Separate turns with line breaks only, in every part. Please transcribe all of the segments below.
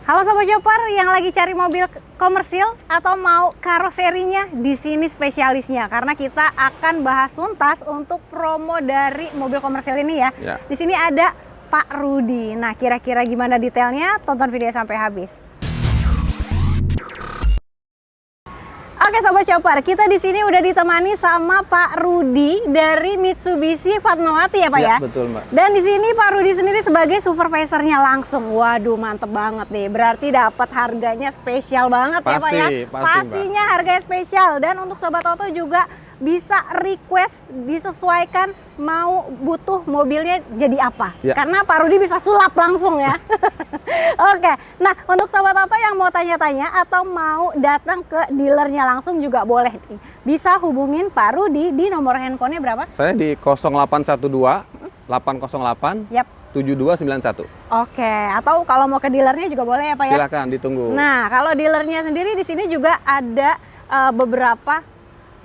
Halo Sobat Shopper yang lagi cari mobil komersil atau mau karoserinya, di sini spesialisnya karena kita akan bahas tuntas untuk promo dari mobil komersil ini ya. Di sini ada Pak Rudi. Nah, kira-kira gimana detailnya? Tonton video sampai habis. Oke Sobat Shopper, kita di sini udah ditemani sama Pak Rudi dari Mitsubishi Fatmawati ya Pak ya?
Betul Mbak.
Dan di sini Pak Rudi sendiri sebagai supervisornya langsung. Waduh, mantep banget nih. Berarti dapat harganya spesial banget ya Pak ya? Pastinya Mbak. Harganya spesial. Dan untuk Sobat Auto juga bisa request, disesuaikan mau butuh mobilnya jadi apa. Karena Pak Rudi bisa sulap langsung ya. Oke, nah untuk Sobat Auto yang mau tanya-tanya atau mau datang ke dealernya langsung juga boleh nih. Bisa hubungin Pak Rudi di nomor handphonenya berapa?
Saya di 0812 808 7291.
Oke, atau kalau mau ke dealernya juga boleh ya Pak ya?
Silakan ditunggu.
Nah, kalau dealernya sendiri di sini juga ada beberapa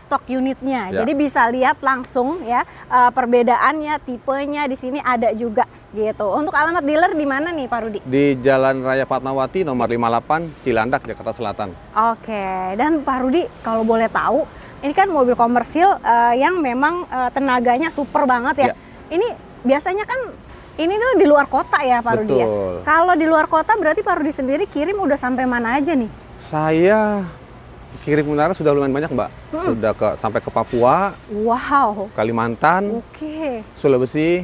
stok unitnya, jadi bisa lihat langsung ya perbedaannya, tipenya di sini ada juga gitu. Untuk alamat dealer di mana nih Pak Rudi? Di
Jalan Raya Fatmawati nomor 58 Cilandak, Jakarta Selatan.
Oke, dan Pak Rudi kalau boleh tahu, ini kan mobil komersil yang memang tenaganya super banget ya. Ini biasanya kan ini tuh di luar kota ya Pak Rudi ya. Kalau di luar kota berarti Pak Rudi sendiri kirim udah sampai mana aja nih?
Saya kirim kendaraan sudah lumayan banyak Mbak. Sudah sampai ke Papua, Kalimantan, Sulawesi.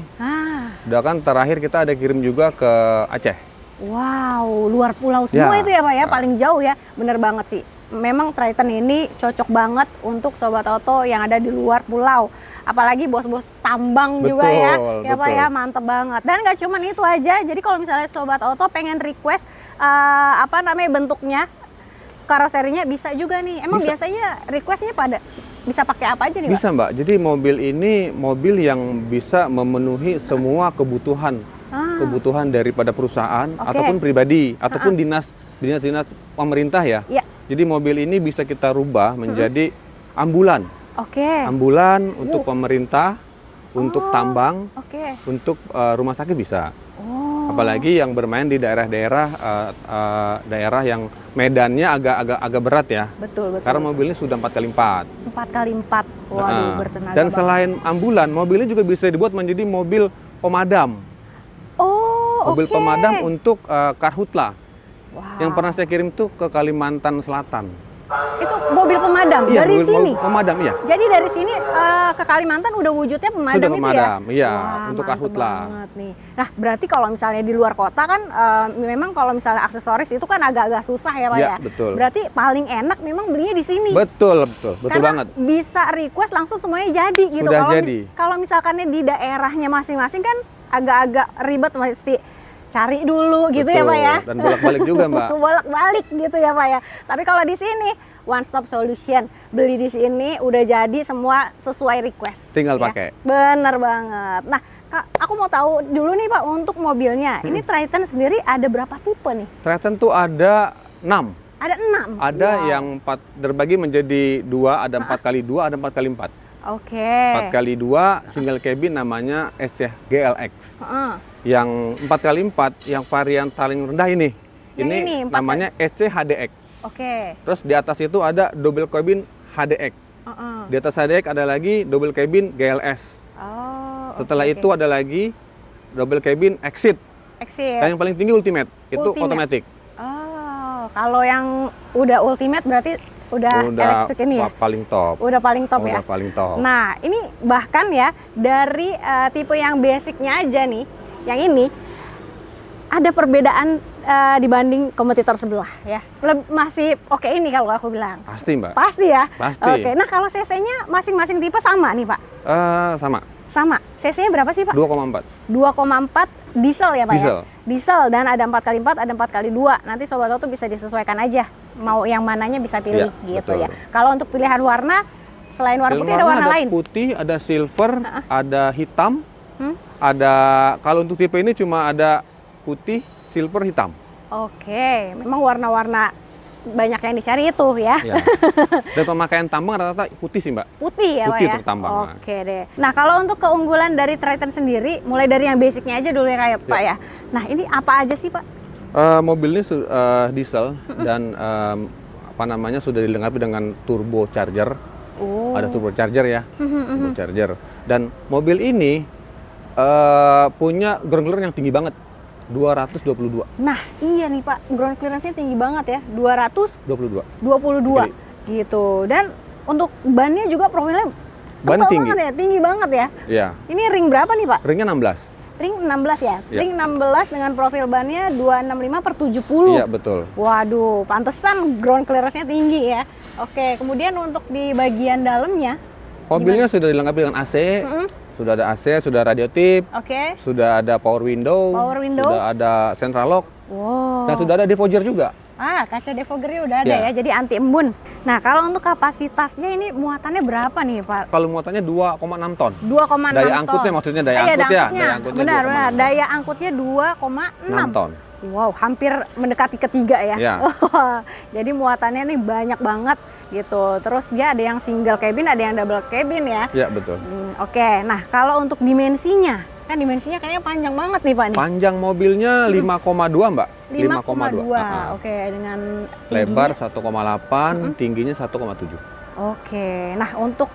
Udah kan terakhir kita ada kirim juga ke Aceh.
Wow, luar pulau semua itu ya Pak ya, paling jauh ya. Bener banget sih. Memang Triton ini cocok banget untuk Sobat Auto yang ada di luar pulau. Apalagi bos-bos tambang juga ya. Ya Pak ya, mantep banget. Dan nggak cuma itu aja, jadi kalau misalnya Sobat Auto pengen request bentuknya, karoserinya bisa juga nih. Emang biasanya requestnya pada bisa pakai apa aja nih Mbak?
Bisa Mbak, jadi mobil ini mobil yang bisa memenuhi semua kebutuhan daripada perusahaan ataupun pribadi ataupun dinas pemerintah ya. Jadi mobil ini bisa kita rubah menjadi ambulan. Ambulan untuk pemerintah, untuk tambang, untuk rumah sakit bisa. Apalagi yang bermain di daerah yang medannya agak berat ya. Betul. Karena mobilnya sudah 4x4.
4x4. Waduh, bertenaga
dan
banget.
Selain ambulan, mobilnya juga bisa dibuat menjadi mobil pemadam. Mobil pemadam untuk karhutla. Yang pernah saya kirim tuh ke Kalimantan Selatan.
Itu mobil pemadam dari sini?
Pemadam, iya.
Jadi dari sini ke Kalimantan udah wujudnya pemadam.
Sudah
pemadam,
itu ya? Iya, untuk karhutla.
Nih. Nah, berarti kalau misalnya di luar kota kan memang kalau misalnya aksesoris itu kan agak-agak susah ya Pak ya?
Betul.
Berarti paling enak memang belinya di sini.
Betul
karena
banget.
Bisa request langsung semuanya jadi gitu.
Sudah jadi.
Kalau misalkan di daerahnya masing-masing kan agak-agak ribet, mesti cari dulu gitu ya Pak ya.
Dan bolak-balik juga Mbak.
Bolak-balik gitu ya Pak ya. Tapi kalau di sini one stop solution, beli di sini udah jadi semua sesuai request.
Tinggal pakai.
Bener banget. Nah, aku mau tahu dulu nih Pak untuk mobilnya. Ini Triton sendiri ada berapa tipe nih?
Triton tuh ada 6.
Ada 6.
Ada yang terbagi menjadi 2, ada 4x2, ada 4x4. 4x2 single cabin namanya SC GLX. Yang 4x4 yang varian paling rendah ini namanya SC HDX. Terus di atas itu ada double cabin HDX. Di atas HDX ada lagi double cabin GLS. Setelah itu ada lagi double cabin Exit. Dan yang paling tinggi Ultimate. Itu otomatis.
Kalau yang udah Ultimate berarti udah elektrik ini ya?
Paling top.
Udah paling top ya?
Udah paling top.
Nah, ini bahkan ya dari tipe yang basicnya aja nih, yang ini ada perbedaan dibanding kompetitor sebelah ya. Masih oke ini kalau aku bilang.
Pasti Mbak.
Pasti ya?
Pasti.
Nah kalau cc-nya masing-masing tipe sama nih Pak? Sama. CC-nya berapa sih Pak?
2,4.
2,4 diesel ya Pak
diesel.
Ya? Diesel dan ada 4x4, ada 4x2. Nanti Sobat Auto bisa disesuaikan aja. Mau yang mananya bisa pilih gitu ya. Kalau untuk pilihan warna, selain warna putih ada warna lain?
Ada putih, ada silver, ada hitam. Ada, kalau untuk tipe ini cuma ada putih, silver, hitam.
Memang warna-warna banyak yang dicari itu ya.
Dan pemakaian tambang rata-rata putih sih Mbak.
Putih ya Pak ya?
Putih untuk tambang.
Deh. Nah kalau untuk keunggulan dari Triton sendiri, mulai dari yang basicnya aja dulu ya Pak ya. Nah ini apa aja sih Pak?
Mobil ini diesel dan sudah dilengkapi dengan turbo charger. Ada turbo charger ya, turbo charger. Dan mobil ini punya ground clearance yang tinggi banget, 222.
Nah, iya nih Pak, ground clearance-nya tinggi banget ya, 222.
Oke.
Gitu. Dan untuk bannya juga profilnya
ban tinggi.
Banget ya, tinggi banget ya.
Iya.
Ini ring berapa nih Pak?
Ringnya 16.
Ring 16 ya?
Ya.
Ring 16 dengan profil bannya 265/70.
Iya, betul.
Waduh, pantesan ground clearance-nya tinggi ya. Oke, kemudian untuk di bagian dalamnya,
mobilnya sudah dilengkapi dengan AC, sudah ada AC, sudah radio tip, sudah ada power window, sudah ada central lock, dan sudah ada defogger juga.
Kaca defoggernya udah ada ya, jadi anti embun. Nah, kalau untuk kapasitasnya ini muatannya berapa nih Pak?
Kalau muatannya 2,6 ton.
2,6
daya
ton.
angkutnya maksudnya daya angkut ya. Daya angkutnya
benar. Daya angkutnya 2,6
ton.
Wow, hampir mendekati ketiga ya. Jadi muatannya nih banyak banget gitu. Terus dia ada yang single cabin, ada yang double cabin ya.
Iya, betul.
Oke, nah kalau untuk dimensinya, kan dimensinya kayaknya panjang banget nih Pak nih.
Panjang mobilnya 5,2 Mbak.
5,2. Oke, dengan
lebar 1,8, tingginya 1,7.
Oke, nah untuk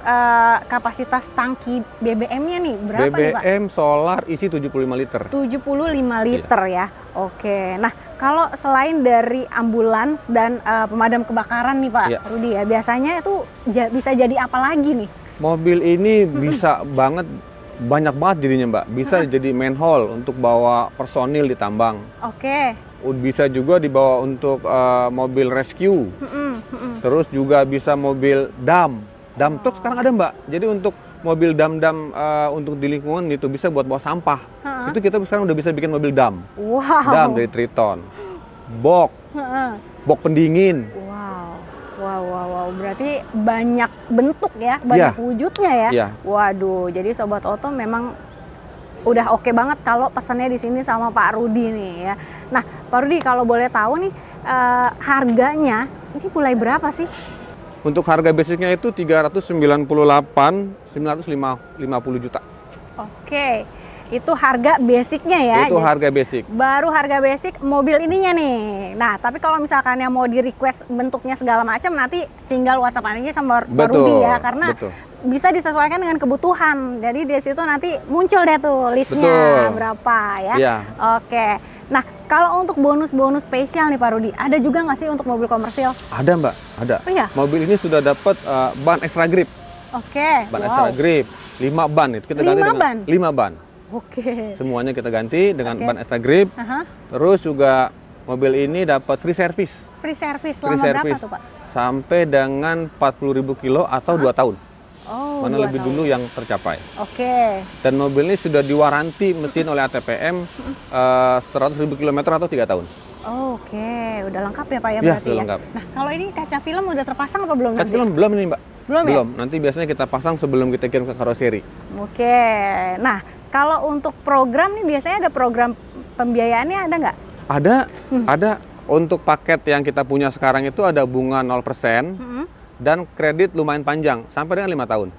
kapasitas tangki BBM-nya nih berapa nih Pak?
BBM solar isi 75 liter.
75 liter ya. Oke, nah kalau selain dari ambulans dan pemadam kebakaran nih Pak Rudi ya, biasanya itu bisa jadi apa lagi nih?
Mobil ini bisa banyak banget jadinya Mbak. Bisa jadi manhole untuk bawa personil di tambang. Bisa juga dibawa untuk mobil rescue. Terus juga bisa mobil dump truck sekarang ada Mbak. Jadi untuk mobil dump untuk di lingkungan itu bisa buat bawa sampah. Itu kita sekarang udah bisa bikin mobil dump. Dump dari Triton. Box pendingin.
Wow, berarti banyak bentuk ya, banyak wujudnya ya. Waduh, jadi Sobat Oto memang udah oke banget kalau pesannya di sini sama Pak Rudi nih ya. Nah, Pak Rudi kalau boleh tahu nih harganya ini mulai berapa sih?
Untuk harga basicnya itu 398.950 juta.
Oke. Itu harga basicnya ya.
Itu harga basic.
Baru harga basic mobil ininya nih. Nah, tapi kalau misalkan yang mau di request bentuknya segala macam, nanti tinggal WhatsApp aja sama Pak Rudi ya, karena bisa disesuaikan dengan kebutuhan. Jadi di situ nanti muncul deh tuh listnya berapa ya. Oke. Nah, kalau untuk bonus-bonus spesial nih Pak Rudi, ada juga nggak sih untuk mobil komersil? Ada
Mbak, ada. Mobil ini sudah dapat ban extra grip. Ban extra grip, 5 ban itu kita ganti dengan 5 ban. Semuanya kita ganti dengan ban extra grip. Terus juga mobil ini dapat free service.
Free service selama berapa tuh Pak?
Sampai dengan 40.000 kilo atau 2 tahun. Mana lebih dulu yang tercapai. Dan mobil ini sudah diwaranti mesin oleh ATPM 100.000 km atau 3 tahun.
Udah lengkap ya Pak ya berarti ya?
Lengkap.
Nah, kalau ini kaca film udah terpasang apa belum?
Kaca film belum ini Mbak.
Belum ya?
Nanti biasanya kita pasang sebelum kita kirim ke karoseri.
Nah, kalau untuk program nih biasanya ada program pembiayaannya ada nggak?
Ada. Untuk paket yang kita punya sekarang itu ada bunga 0% dan kredit lumayan panjang sampai dengan 5 tahun.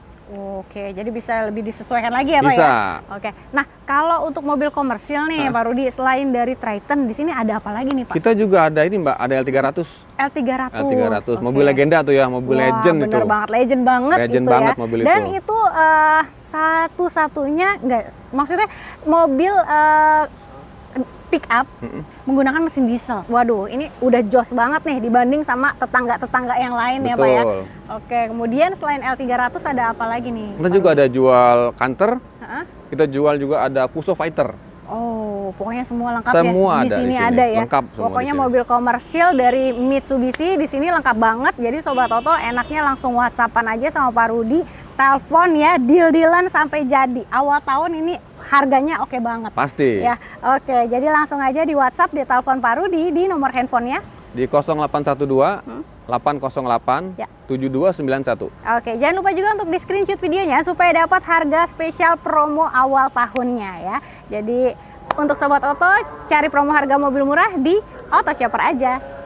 Jadi bisa lebih disesuaikan lagi ya Pak ya? Nah, kalau untuk mobil komersil nih Pak Rudi, selain dari Triton, di sini ada apa lagi nih Pak?
Kita juga ada ini Mbak, ada L300. L300, mobil legenda tuh ya, mobil legend itu.
Bener banget, legend banget
mobil itu.
Dan itu satu-satunya, maksudnya mobil pick up menggunakan mesin diesel. Waduh, ini udah jos banget nih dibanding sama tetangga-tetangga yang lain ya Pak ya. Kemudian selain L300 ada apa lagi nih?
Kita juga ada jual Canter. Kita jual juga ada Fuso Fighter.
Pokoknya semua lengkap
semua
ya. Di sini ada ya.
Lengkap
pokoknya mobil komersil dari Mitsubishi di sini lengkap banget. Jadi Sobat Oto enaknya langsung WhatsAppan aja sama Pak Rudi, telepon ya, deal-dealan sampai jadi. Awal tahun ini harganya oke banget.
Pasti.
Ya, jadi langsung aja di WhatsApp, di telepon Pak Rudi di nomor handphonenya
di 0812 808 7291.
Jangan lupa juga untuk di screenshot videonya supaya dapat harga spesial promo awal tahunnya ya. Jadi untuk Sobat Oto, cari promo harga mobil murah di Oto Shopper aja.